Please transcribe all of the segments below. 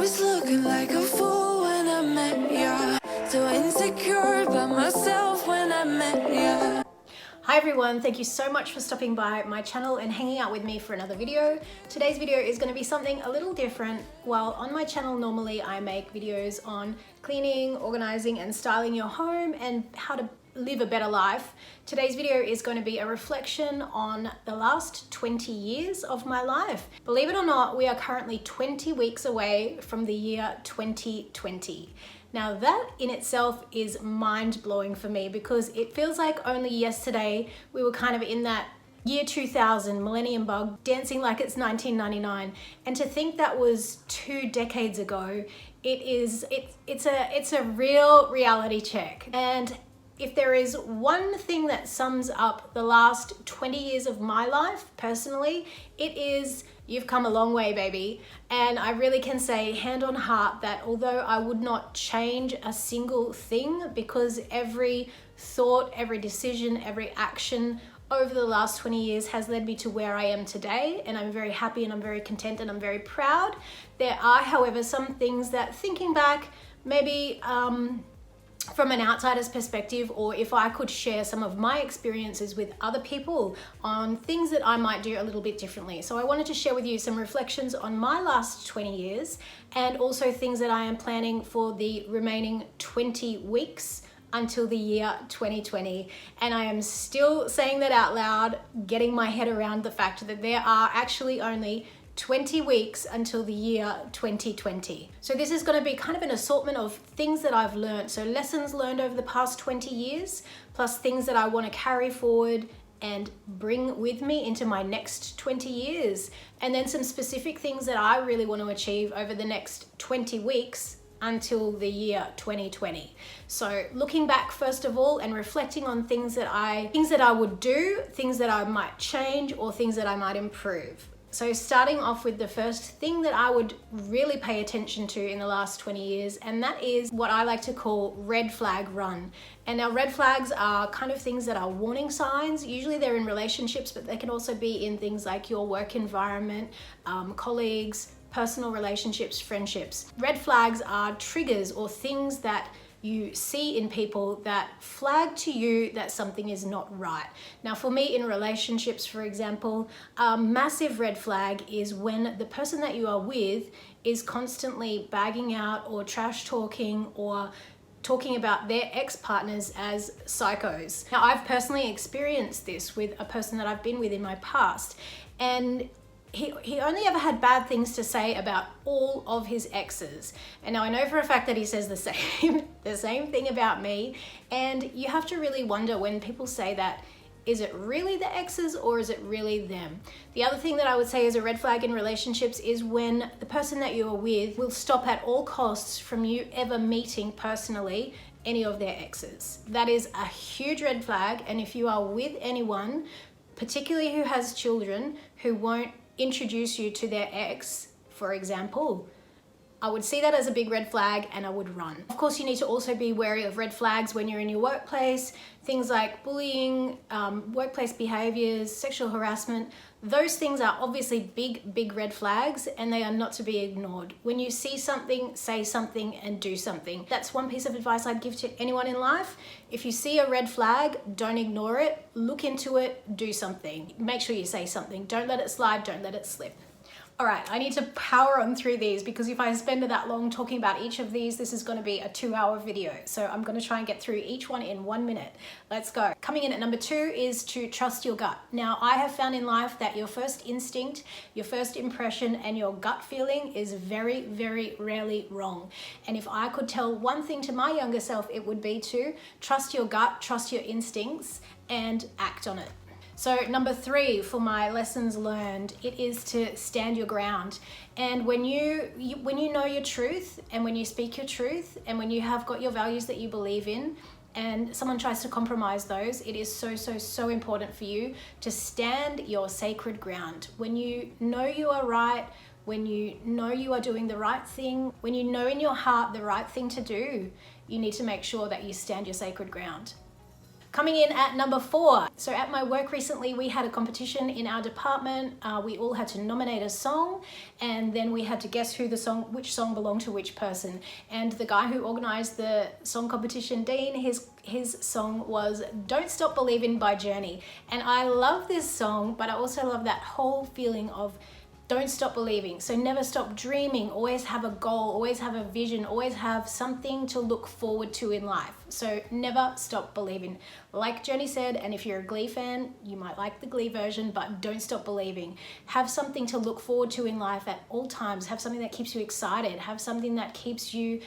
was looking like a fool when I met ya. So insecure about myself when I met ya. Hi everyone, thank you so much for stopping by my channel and hanging out with me for another video. Today's video is going to be something a little different. While on my channel normally I make videos on cleaning, organizing and styling your home and how to live a better life, today's video is going to be a reflection on the last 20 years of my life. Believe it or not, we are currently 20 weeks away from the year 2020. Now that in itself is mind-blowing for me because it feels like only yesterday we were kind of in that year 2000 millennium bug, dancing like it's 1999, and to think that was 2 decades ago, it's a real reality check. And if there is one thing that sums up the last 20 years of my life personally, it is you've come a long way, baby. And I really can say hand on heart that although I would not change a single thing, because every thought, every decision, every action over the last 20 years has led me to where I am today, and I'm very happy and I'm very content and I'm very proud. There are, however, some things that thinking back, maybe from an outsider's perspective, or if I could share some of my experiences with other people on things that I might do a little bit differently. So I wanted to share with you some reflections on my last 20 years and also things that I am planning for the remaining 20 weeks until the year 2020. And I am still saying that out loud, getting my head around the fact that there are actually only 20 weeks until the year 2020. So this is going to be kind of an assortment of things that I've learned. So lessons learned over the past 20 years, plus things that I want to carry forward and bring with me into my next 20 years. And then some specific things that I really want to achieve over the next 20 weeks until the year 2020. So looking back first of all and reflecting on things that I would do, things that I might change, or things that I might improve. So starting off with the first thing that I would really pay attention to in the last 20 years, and that is what I like to call red flag run. And now red flags are kind of things that are warning signs. Usually they're in relationships, but they can also be in things like your work environment, colleagues, personal relationships, friendships. Red flags are triggers or things that you see in people that flag to you that something is not right. Now for me in relationships, for example, a massive red flag is when the person that you are with is constantly bagging out or trash talking or talking about their ex-partners as psychos. Now I've personally experienced this with a person that I've been with in my past, and he only ever had bad things to say about all of his exes. And now I know for a fact that he says the same thing about me. And you have to really wonder when people say that, is it really the exes or is it really them? The other thing that I would say is a red flag in relationships is when the person that you are with will stop at all costs from you ever meeting personally any of their exes. That is a huge red flag. And if you are with anyone, particularly who has children, who won't introduce you to their ex, for example, I would see that as a big red flag and I would run. Of course, you need to also be wary of red flags when you're in your workplace, things like bullying, workplace behaviors, sexual harassment. Those things are obviously big red flags and they are not to be ignored. When you see something, say something and do something. That's one piece of advice I'd give to anyone in life. If you see a red flag, don't ignore it, look into it, do something. Make sure you say something. Don't let it slide, don't let it slip. All right, I need to power on through these because if I spend that long talking about each of these, this is going to be a 2-hour video. So I'm going to try and get through each one in 1 minute. Let's go. Coming in at number 2 is to trust your gut. Now, I have found in life that your first instinct, your first impression, and your gut feeling is very, very rarely wrong. And if I could tell one thing to my younger self, it would be to trust your gut, trust your instincts, and act on it. So number 3 for my lessons learned, it is to stand your ground. And when you know your truth and when you speak your truth and when you have got your values that you believe in and someone tries to compromise those, it is so important for you to stand your sacred ground. When you know you are right, when you know you are doing the right thing, when you know in your heart the right thing to do, you need to make sure that you stand your sacred ground. Coming in at number 4. So at my work recently, we had a competition in our department. We all had to nominate a song, and then we had to guess which song belonged to which person. And the guy who organized the song competition, Dean, his song was Don't Stop Believin' by Journey. And I love this song, but I also love that whole feeling of don't stop believing. So never stop dreaming, always have a goal, always have a vision, always have something to look forward to in life. So never stop believing. Like Journey said, and if you're a Glee fan, you might like the Glee version, but don't stop believing. Have something to look forward to in life at all times. Have something that keeps you excited. Have something that keeps you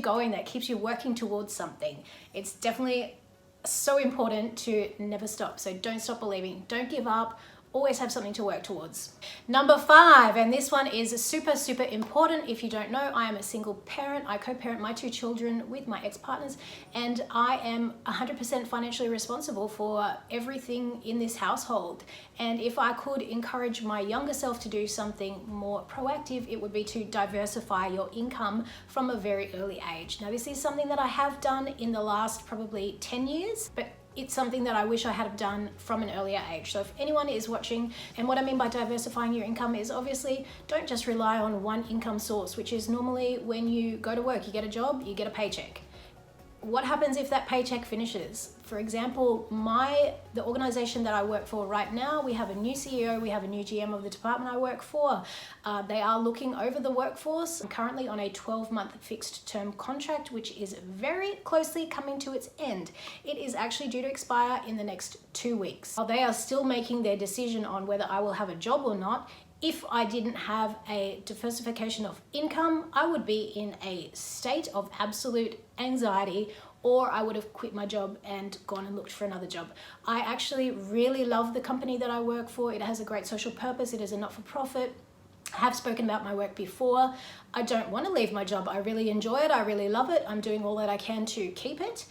going, that keeps you working towards something. It's definitely so important to never stop. So don't stop believing. Don't give up. Always have something to work towards. Number 5, and this one is super, super important. If you don't know, I am a single parent. I co-parent my 2 children with my ex-partners, and I am 100% financially responsible for everything in this household. And if I could encourage my younger self to do something more proactive, it would be to diversify your income from a very early age. Now, this is something that I have done in the last probably 10 years, but it's something that I wish I had done from an earlier age. So if anyone is watching, and what I mean by diversifying your income is obviously don't just rely on one income source, which is normally when you go to work, you get a job, you get a paycheck. What happens if that paycheck finishes? For example, the organization that I work for right now, we have a new CEO, we have a new GM of the department I work for. They are looking over the workforce. I'm currently on a 12-month fixed term contract, which is very closely coming to its end. It is actually due to expire in the next 2 weeks. While they are still making their decision on whether I will have a job or not, if I didn't have a diversification of income, I would be in a state of absolute anxiety, or I would have quit my job and gone and looked for another job. I actually really love the company that I work for. It has a great social purpose. It is a not-for-profit. I have spoken about my work before. I don't want to leave my job. I really enjoy it. I really love it. I'm doing all that I can to keep it.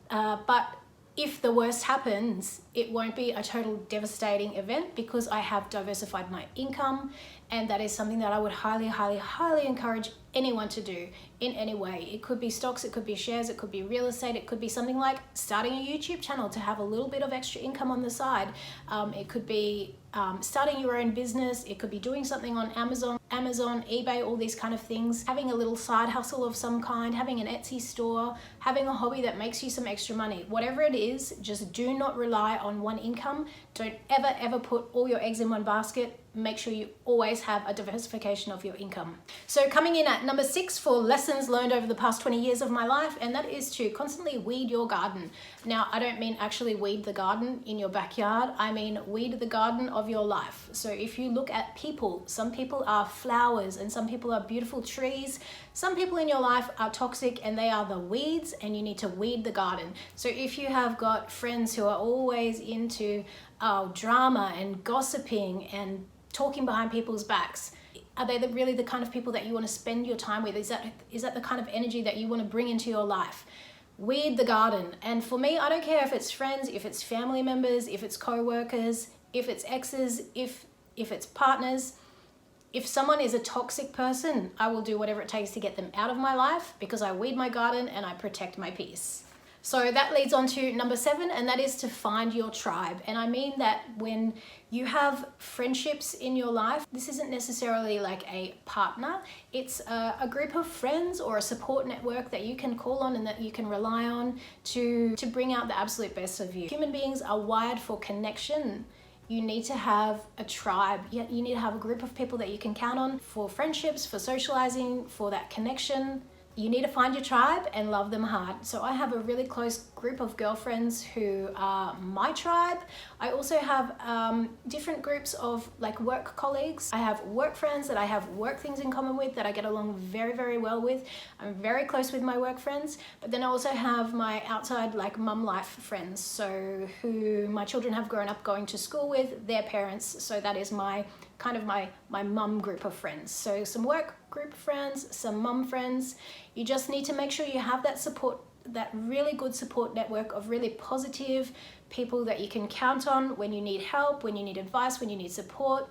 But if the worst happens, it won't be a total devastating event because I have diversified my income, and that is something that I would highly, highly, highly encourage anyone to do in any way. It could be stocks, it could be shares, it could be real estate, it could be something like starting a YouTube channel to have a little bit of extra income on the side. It could be starting your own business, it could be doing something on Amazon, eBay, all these kind of things, having a little side hustle of some kind, having an Etsy store, having a hobby that makes you some extra money. Whatever it is, just do not rely on one income. Don't ever put all your eggs in one basket. Make sure you always have a diversification of your income. So coming in at number 6 for lessons learned over the past 20 years of my life, and that is to constantly weed your garden. Now, I don't mean actually weed the garden in your backyard. I mean weed the garden of your life. So if you look at people, some people are flowers and some people are beautiful trees. Some people in your life are toxic and they are the weeds, and you need to weed the garden. So if you have got friends who are always into drama and gossiping and talking behind people's backs, are they really the kind of people that you want to spend your time with? Is that the kind of energy that you want to bring into your life? Weed the garden. And for me, I don't care if it's friends, if it's family members, if it's co-workers, if it's exes, if it's partners. If someone is a toxic person, I will do whatever it takes to get them out of my life because I weed my garden and I protect my peace. So that leads on to number 7, and that is to find your tribe. And I mean that when you have friendships in your life, this isn't necessarily like a partner. It's a group of friends or a support network that you can call on and that you can rely on to bring out the absolute best of you. Human beings are wired for connection. You need to have a tribe. You need to have a group of people that you can count on for friendships, for socializing, for that connection. You need to find your tribe and love them hard. So I have a really close group of girlfriends who are my tribe. I also have different groups of like work colleagues. I have work friends that I have work things in common with that I get along very, very well with. I'm very close with my work friends, but then I also have my outside like mum life friends. So who my children have grown up going to school with, their parents. So that is my kind of my mum group of friends. So some work group friends, some mum friends. You just need to make sure you have that support, that really good support network of really positive people that you can count on when you need help, when you need advice, when you need support,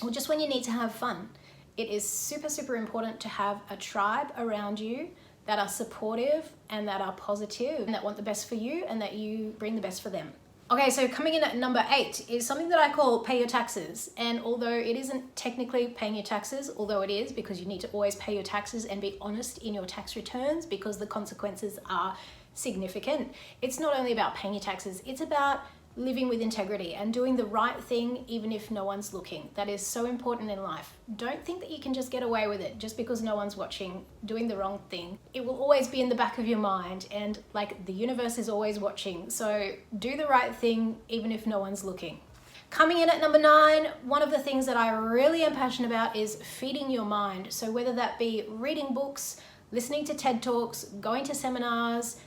or just when you need to have fun. It is super, super important to have a tribe around you that are supportive and that are positive and that want the best for you and that you bring the best for them. Okay, so coming in at number 8 is something that I call pay your taxes. And although it isn't technically paying your taxes, although it is, because you need to always pay your taxes and be honest in your tax returns because the consequences are significant. It's not only about paying your taxes, it's about living with integrity and doing the right thing even if no one's looking. That is so important in life. Don't think that you can just get away with it just because no one's watching, doing the wrong thing. It will always be in the back of your mind, and like the universe is always watching. So do the right thing even if no one's looking. Coming in at number 9, one of the things that I really am passionate about is feeding your mind. So whether that be reading books, listening to TED Talks, going to seminars,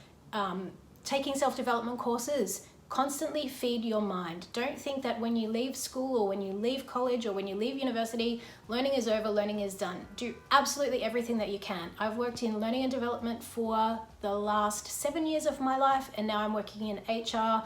taking self-development courses, constantly feed your mind. Don't think that when you leave school or when you leave college or when you leave university, learning is over, learning is done. Do absolutely everything that you can. I've worked in learning and development for the last 7 years of my life, and now I'm working in HR,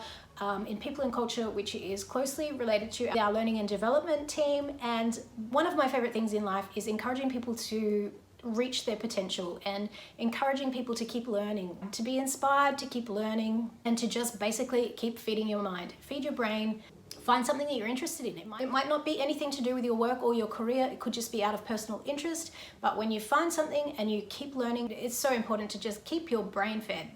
in people and culture, which is closely related to our learning and development team. And one of my favorite things in life is encouraging people to reach their potential and encouraging people to keep learning, to be inspired, to keep learning, and to just basically keep feeding your mind. Feed your brain. Find something that you're interested in. It might not be anything to do with your work or your career. It could just be out of personal interest. But when you find something and you keep learning, it's so important to just keep your brain fed.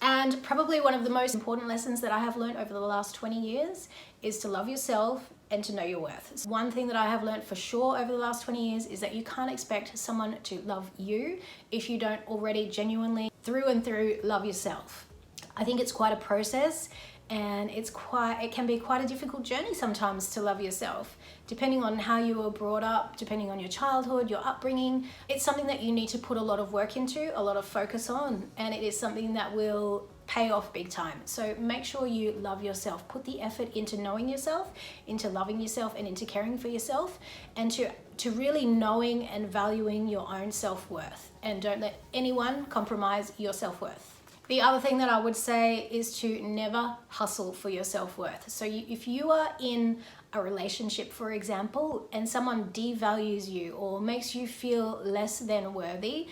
And probably one of the most important lessons that I have learned over the last 20 years is to love yourself and to know your worth. So one thing that I have learned for sure over the last 20 years is that you can't expect someone to love you if you don't already genuinely, through and through, love yourself. I think it's quite a process, and it can be quite a difficult journey sometimes to love yourself, depending on how you were brought up, depending on your childhood, your upbringing. It's something that you need to put a lot of work into, a lot of focus on, and it is something that will pay off big time. So make sure you love yourself. Put the effort into knowing yourself, into loving yourself, and into caring for yourself, and to really knowing and valuing your own self-worth. And don't let anyone compromise your self-worth. The other thing that I would say is to never hustle for your self-worth. So if you are in a relationship, for example, and someone devalues you or makes you feel less than worthy,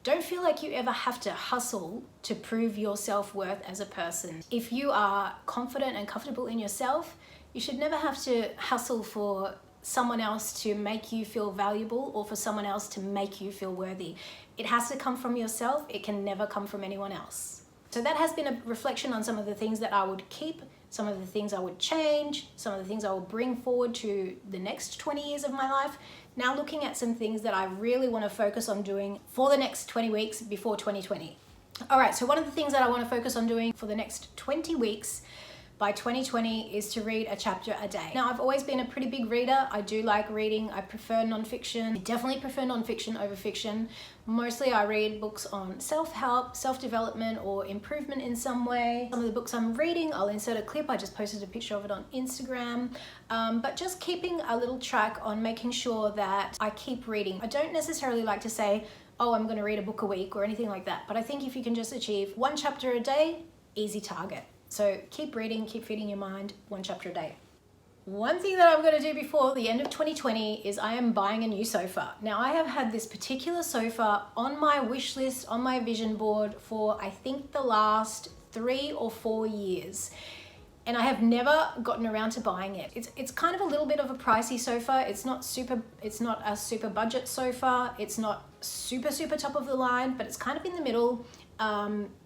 don't feel like you ever have to hustle to prove your self-worth as a person. If you are confident and comfortable in yourself, you should never have to hustle for someone else to make you feel valuable or for someone else to make you feel worthy. It has to come from yourself. It can never come from anyone else. So that has been a reflection on some of the things that I would keep, some of the things I would change, some of the things I will bring forward to the next 20 years of my life. Now looking at some things that I really want to focus on doing for the next 20 weeks before 2020. All right, so one of the things that I want to focus on doing for the next 20 weeks by 2020 is to read a chapter a day. Now, I've always been a pretty big reader. I do like reading. I prefer nonfiction. I definitely prefer nonfiction over fiction. Mostly I read books on self-help, self-development, or improvement in some way. Some of the books I'm reading, I'll insert a clip. I just posted a picture of it on Instagram. But just keeping a little track on making sure that I keep reading. I don't necessarily like to say, oh, I'm gonna read a book a week or anything like that. But I think if you can just achieve 1 chapter a day, easy target. So keep reading, keep feeding your mind, 1 chapter a day. One thing that I'm going to do before the end of 2020 is I am buying a new sofa. Now, I have had this particular sofa on my wish list, on my vision board for I think the last 3 or 4 years. And I have never gotten around to buying it. It's kind of a little bit of a pricey sofa. It's not a super budget sofa. It's not super top of the line, but it's kind of in the middle.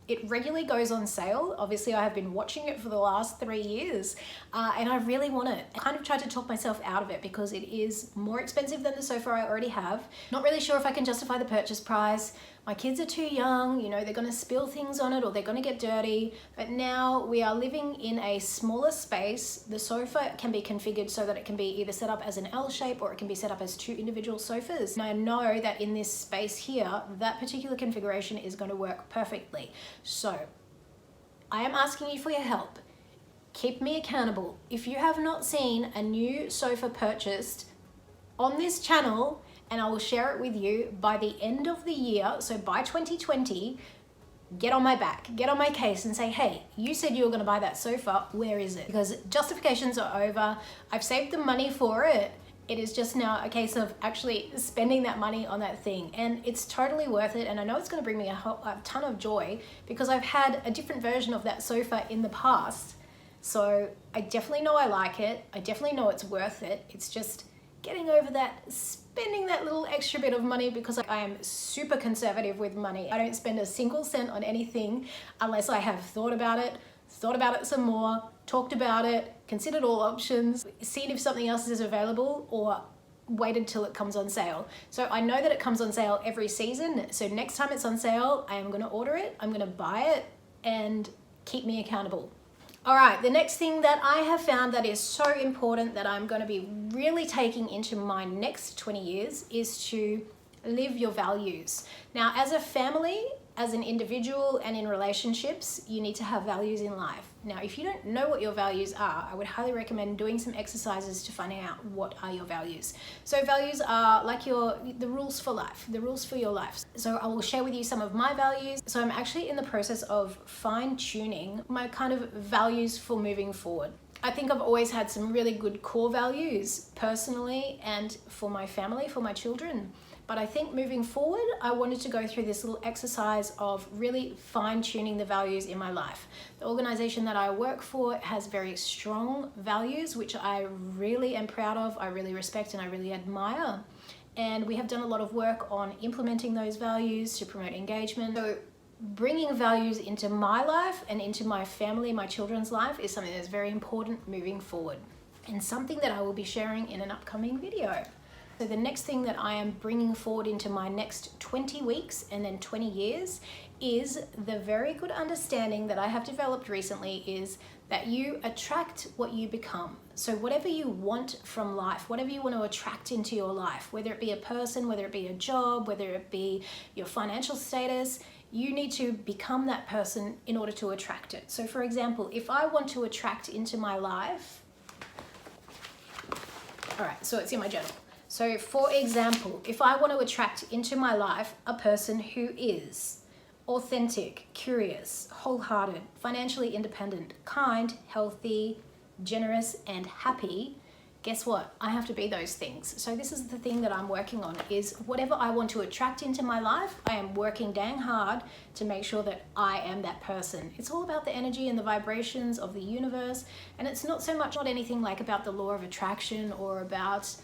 It regularly goes on sale. Obviously, I have been watching it for the last 3 years, and I really want it. I kind of tried to talk myself out of it because it is more expensive than the sofa I already have. Not really sure if I can justify the purchase price. My kids are too young, you know, they're gonna spill things on it or they're gonna get dirty. But now we are living in a smaller space. The sofa can be configured so that it can be either set up as an L shape or it can be set up as 2 individual sofas. And I know that in this space here, that particular configuration is gonna work perfectly. So I am asking you for your help. Keep me accountable. If you have not seen a new sofa purchased on this channel, and I will share it with you by the end of the year, so by 2020, get on my back, get on my case and say, hey, you said you were gonna buy that sofa, where is it? Because justifications are over. I've saved the money for it It is just now a case of actually spending that money on that thing, and it's totally worth it. And I know it's going to bring me a ton of joy because I've had a different version of that sofa in the past. So I definitely know I like it. I definitely know it's worth it. It's just getting over that, spending that little extra bit of money, because I am super conservative with money. I don't spend a single cent on anything unless I have thought about it some more, talked about it, considered all options, seen if something else is available, or waited till it comes on sale. So I know that it comes on sale every season. So next time it's on sale, I am going to order it, I'm going to buy it, and keep me accountable. All right, the next thing that I have found that is so important that I'm going to be really taking into my next 20 years is to live your values. Now, as a family, as an individual, and in relationships, you need to have values in life. Now, if you don't know what your values are, I would highly recommend doing some exercises to finding out what are your values. So values are like the rules for life, the rules for your life. So I will share with you some of my values. So I'm actually in the process of fine-tuning my kind of values for moving forward. I think I've always had some really good core values personally and for my family, for my children. But I think moving forward, I wanted to go through this little exercise of really fine-tuning the values in my life. The organization that I work for has very strong values, which I really am proud of, I really respect, and I really admire. And we have done a lot of work on implementing those values to promote engagement. So bringing values into my life and into my family, my children's life, is something that's very important moving forward, and something that I will be sharing in an upcoming video. So the next thing that I am bringing forward into my next 20 weeks and then 20 years is the very good understanding that I have developed recently is that you attract what you become. So whatever you want from life, whatever you want to attract into your life, whether it be a person, whether it be a job, whether it be your financial status, you need to become that person in order to attract it. So for example, if I want to attract into my life, all right, so it's in my journal. So for example, if I want to attract into my life a person who is authentic, curious, wholehearted, financially independent, kind, healthy, generous, and happy, guess what? I have to be those things. So this is the thing that I'm working on, is whatever I want to attract into my life, I am working dang hard to make sure that I am that person. It's all about the energy and the vibrations of the universe. And it's not so much, not anything like about the law of attraction or about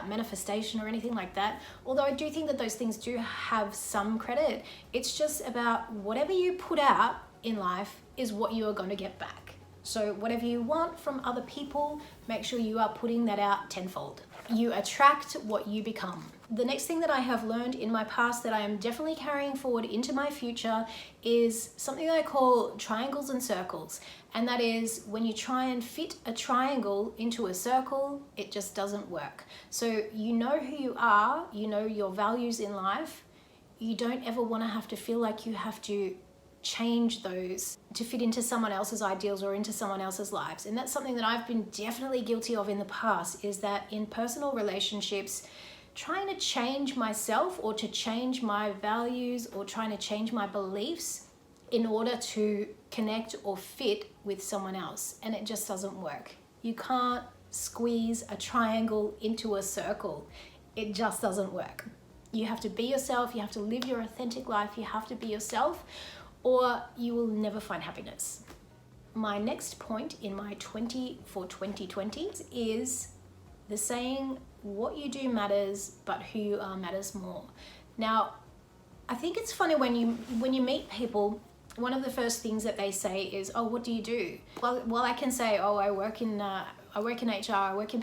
manifestation or anything like that. Although I do think that those things do have some credit. It's just about whatever you put out in life is what you are going to get back. So whatever you want from other people, make sure you are putting that out tenfold. You attract what you become. The next thing that I have learned in my past that I am definitely carrying forward into my future is something that I call triangles and circles. And that is when you try and fit a triangle into a circle, it just doesn't work. So you know who you are, you know your values in life. You don't ever want to have to feel like you have to change those to fit into someone else's ideals or into someone else's lives. And that's something that I've been definitely guilty of in the past, is that in personal relationships, trying to change myself or to change my values or trying to change my beliefs in order to connect or fit with someone else. And it just doesn't work. You can't squeeze a triangle into a circle. It just doesn't work. You have to be yourself. You have to live your authentic life. You have to be yourself, or you will never find happiness. My next point in my 20 for 2020 is the saying, what you do matters, but who you are matters more. Now, I think it's funny when you meet people, one of the first things that they say is, oh, what do you do? Well, I can say, oh, I work in HR, I work in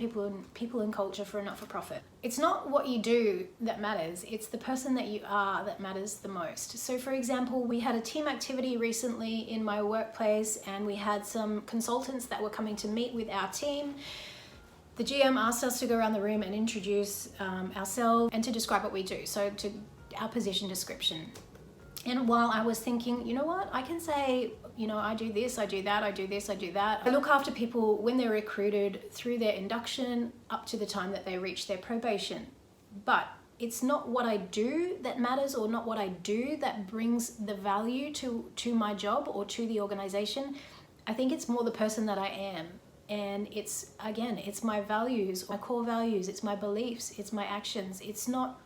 people and culture for a not-for-profit. It's not what you do that matters, it's the person that you are that matters the most. So for example, we had a team activity recently in my workplace, and we had some consultants that were coming to meet with our team. The GM asked us to go around the room and introduce ourselves and to describe what we do, so to our position description. And while I was thinking, you know what, I can say, you know, I do this, I do that, I do this, I do that. I look after people when they're recruited through their induction up to the time that they reach their probation. But it's not what I do that matters, or not what I do that brings the value to my job or to the organization. I think it's more the person that I am. And it's, again, it's my values, my core values, it's my beliefs, it's my actions. It's not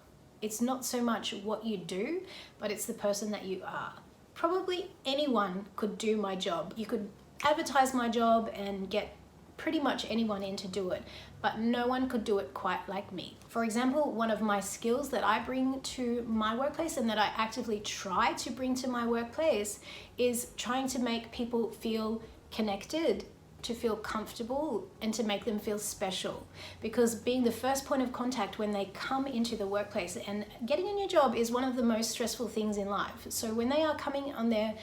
so much what you do, but it's the person that you are. Probably anyone could do my job. You could advertise my job and get pretty much anyone in to do it, but no one could do it quite like me. For example, one of my skills that I bring to my workplace and that I actively try to bring to my workplace is trying to make people feel connected, to feel comfortable, and to make them feel special. Because being the first point of contact when they come into the workplace, and getting a new job is one of the most stressful things in life. So when they are coming on their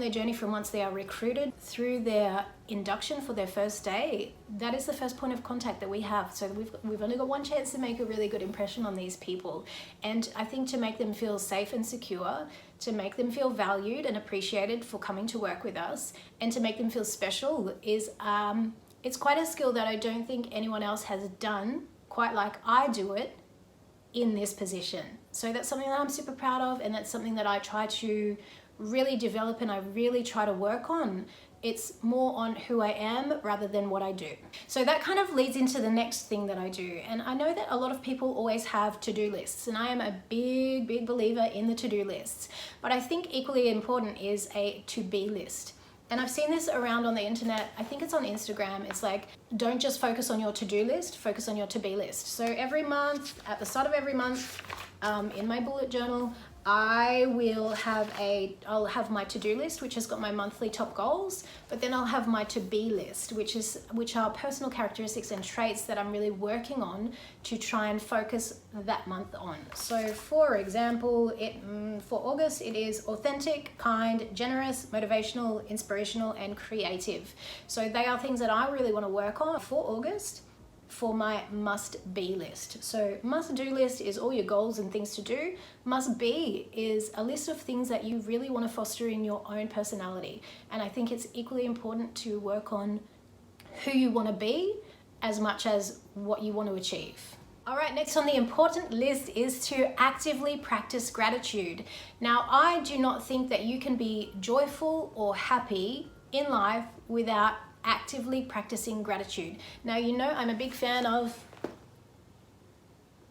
journey from once they are recruited through their induction for their first day, that is the first point of contact that we have. So we've only got one chance to make a really good impression on these people. And I think to make them feel safe and secure, to make them feel valued and appreciated for coming to work with us, and to make them feel special is, it's quite a skill that I don't think anyone else has done quite like I do it in this position. So that's something that I'm super proud of, and that's something that I try to really develop and I really try to work on. It's more on who I am rather than what I do. So that kind of leads into the next thing that I do. And I know that a lot of people always have to-do lists, and I am a big believer in the to-do lists. But I think equally important is a to-be list. And I've seen this around on the internet. I think it's on Instagram. It's like, don't just focus on your to-do list, focus on your to-be list. So every month, at the start of every month, in my bullet journal, I'll have my to-do list, which has got my monthly top goals, but then I'll have my to-be list, which are personal characteristics and traits that I'm really working on to try and focus that month on. So for example, for August, it is authentic, kind, generous, motivational, inspirational, and creative. So they are things that I really want to work on for August, for my must-be list. So must-do list is all your goals and things to do. Must-be is a list of things that you really want to foster in your own personality. And I think it's equally important to work on who you want to be as much as what you want to achieve. All right, next on the important list is to actively practice gratitude. Now, I do not think that you can be joyful or happy in life without actively practicing gratitude. Now, you know, I'm a big fan of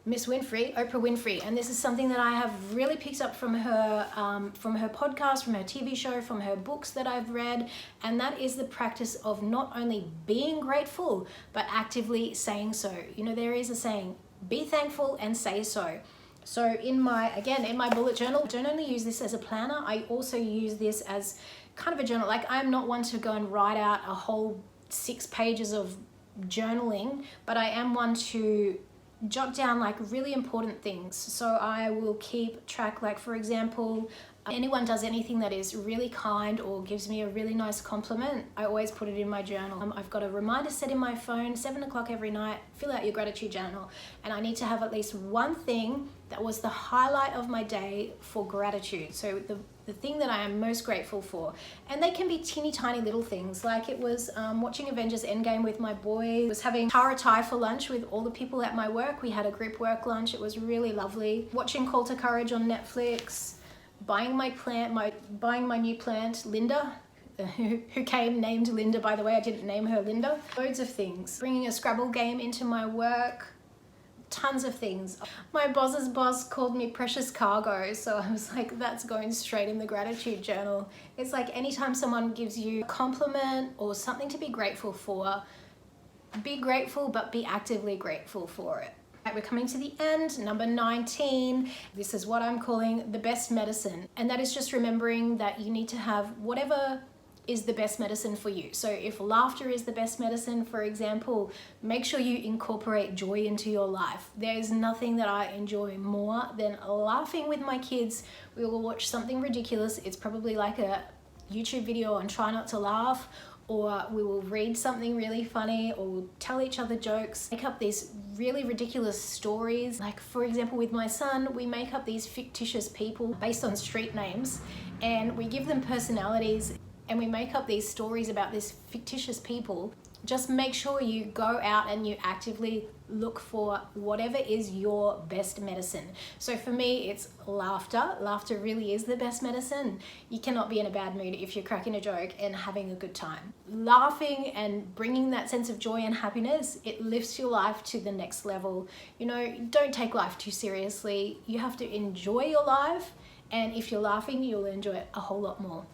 Miss Winfrey, Oprah Winfrey, and this is something that I have really picked up from her podcast, from her TV show, from her books that I've read, and that is the practice of not only being grateful, but actively saying so. You know, there is a saying, be thankful and say so. So in my bullet journal, I don't only use this as a planner, I also use this as kind of a journal. Like, I'm not one to go and write out a whole 6 pages of journaling, but I am one to jot down like really important things. So I will keep track, like for example, anyone does anything that is really kind or gives me a really nice compliment, I always put it in my journal. I've got a reminder set in my phone, 7 o'clock every night, fill out your gratitude journal. And I need to have at least one thing that was the highlight of my day for gratitude. So the thing that I am most grateful for. And they can be teeny tiny little things. Like it was watching Avengers Endgame with my boy, was having tara thai for lunch with all the people at my work. We had a group work lunch. It was really lovely. Watching Call to Courage on Netflix. Buying my new plant, Linda, who came named Linda, by the way. I didn't name her Linda. Loads of things. Bringing a Scrabble game into my work. Tons of things. My boss's boss called me precious cargo, so I was like, that's going straight in the gratitude journal. It's like anytime someone gives you a compliment or something to be grateful for, be grateful, but be actively grateful for it. We're coming to the end, number 19. This is what I'm calling the best medicine. And that is just remembering that you need to have whatever is the best medicine for you. So if laughter is the best medicine, for example, make sure you incorporate joy into your life. There's nothing that I enjoy more than laughing with my kids. We will watch something ridiculous. It's probably like a YouTube video on try not to laugh, or we will read something really funny, or we'll tell each other jokes, make up these really ridiculous stories. Like for example, with my son, we make up these fictitious people based on street names, and we give them personalities, and we make up these stories about these fictitious people. just make sure you go out and you actively look for whatever is your best medicine. So for me, it's laughter. Laughter really is the best medicine. You cannot be in a bad mood if you're cracking a joke and having a good time. Laughing and bringing that sense of joy and happiness, it lifts your life to the next level. You know, don't take life too seriously. You have to enjoy your life, and if you're laughing, you'll enjoy it a whole lot more.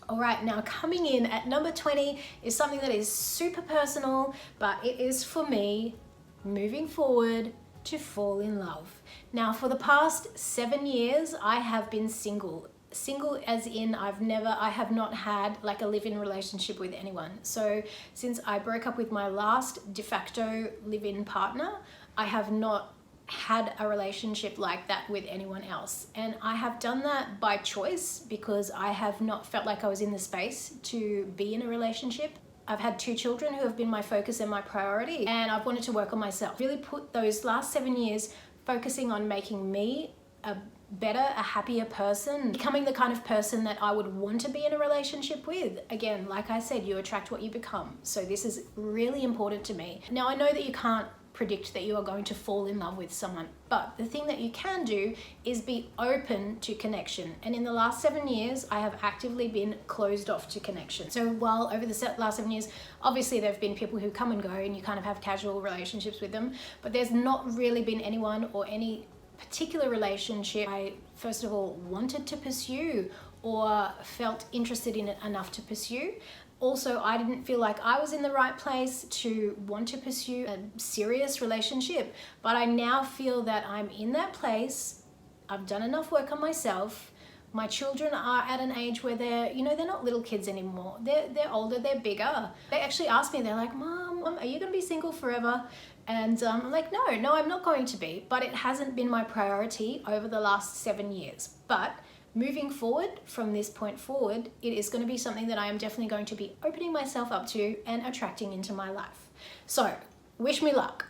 All right, now coming in at number 20 is something that is super personal, but it is for me, moving forward, to fall in love. Now, for the past 7 years, I have been single. Single as in I have not had like a live-in relationship with anyone. So since I broke up with my last de facto live-in partner, I have not had a relationship like that with anyone else. And I have done that by choice because I have not felt like I was in the space to be in a relationship. I've had 2 children who have been my focus and my priority, and I've wanted to work on myself. Really put those last 7 years focusing on making me a better, a happier person, becoming the kind of person that I would want to be in a relationship with. Again, like I said, you attract what you become. So this is really important to me. Now, I know that you can't predict that you are going to fall in love with someone, but the thing that you can do is be open to connection. And in the last 7 years, I have actively been closed off to connection. So while over the last 7 years, obviously there have been people who come and go and you kind of have casual relationships with them, but there's not really been anyone or any particular relationship I first of all wanted to pursue or felt interested in it enough to pursue. Also, I didn't feel like I was in the right place to want to pursue a serious relationship, but I now feel that I'm in that place. I've done enough work on myself. My children are at an age where they're not little kids anymore. They're older, they're bigger. They actually ask me, they're like, Mom, are you gonna be single forever? And I'm like, no, I'm not going to be, but it hasn't been my priority over the last 7 years. But moving forward, from this point forward, it is going to be something that I am definitely going to be opening myself up to and attracting into my life. So, wish me luck.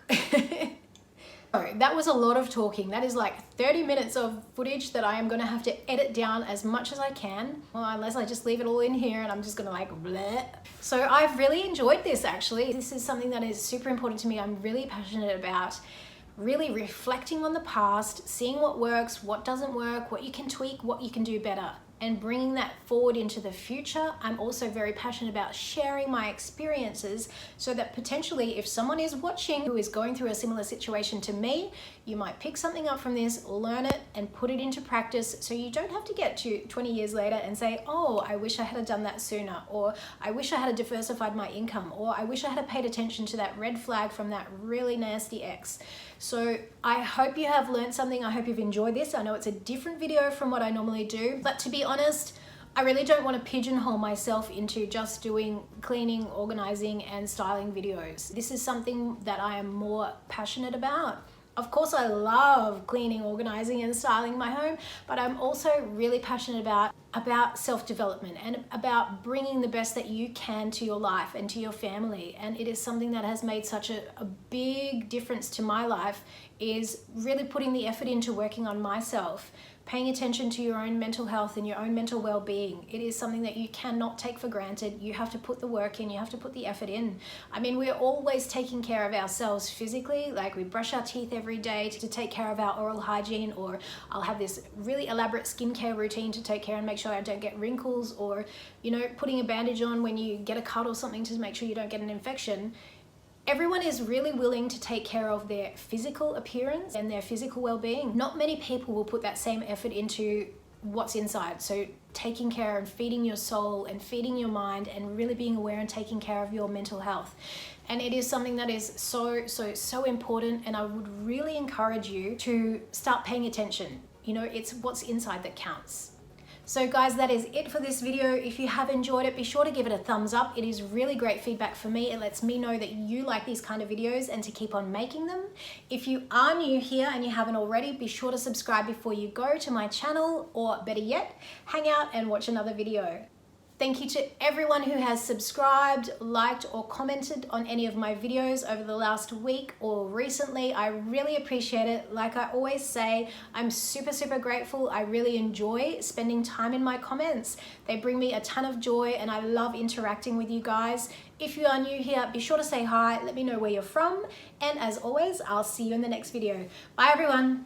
So, that was a lot of talking. That is like 30 minutes of footage that I am going to have to edit down as much as I can. Well, unless I just leave it all in here and I'm just going to like bleh. So I've really enjoyed this actually. This is something that is super important to me. I'm really passionate about really reflecting on the past, seeing what works, what doesn't work, what you can tweak, what you can do better, and bringing that forward into the future. I'm also very passionate about sharing my experiences so that potentially if someone is watching who is going through a similar situation to me, you might pick something up from this, learn it, and put it into practice so you don't have to get to 20 years later and say, oh, I wish I had done that sooner, or I wish I had diversified my income, or I wish I had paid attention to that red flag from that really nasty ex. So I hope you have learned something. I hope you've enjoyed this. I know it's a different video from what I normally do, but to be honest, I really don't want to pigeonhole myself into just doing cleaning, organizing, and styling videos. This is something that I am more passionate about. Of course, I love cleaning, organizing, and styling my home, but I'm also really passionate about self-development and about bringing the best that you can to your life and to your family. And it is something that has made such a big difference to my life, is really putting the effort into working on myself, paying attention to your own mental health and your own mental well-being. It is something that you cannot take for granted. You have to put the work in, you have to put the effort in. I mean, we're always taking care of ourselves physically, like we brush our teeth every day to take care of our oral hygiene, or I'll have this really elaborate skincare routine to take care and make sure I don't get wrinkles, or, putting a bandage on when you get a cut or something to make sure you don't get an infection. Everyone is really willing to take care of their physical appearance and their physical well-being. Not many people will put that same effort into what's inside. So taking care and feeding your soul and feeding your mind and really being aware and taking care of your mental health. And it is something that is so important, and I would really encourage you to start paying attention. It's what's inside that counts. So guys, that is it for this video. If you have enjoyed it, be sure to give it a thumbs up. It is really great feedback for me. It lets me know that you like these kind of videos and to keep on making them. If you are new here and you haven't already, be sure to subscribe before you go to my channel, or better yet, hang out and watch another video. Thank you to everyone who has subscribed, liked, or commented on any of my videos over the last week or recently. I really appreciate it. Like I always say, I'm super, super grateful. I really enjoy spending time in my comments. They bring me a ton of joy and I love interacting with you guys. If you are new here, be sure to say hi, let me know where you're from, and as always, I'll see you in the next video. Bye everyone.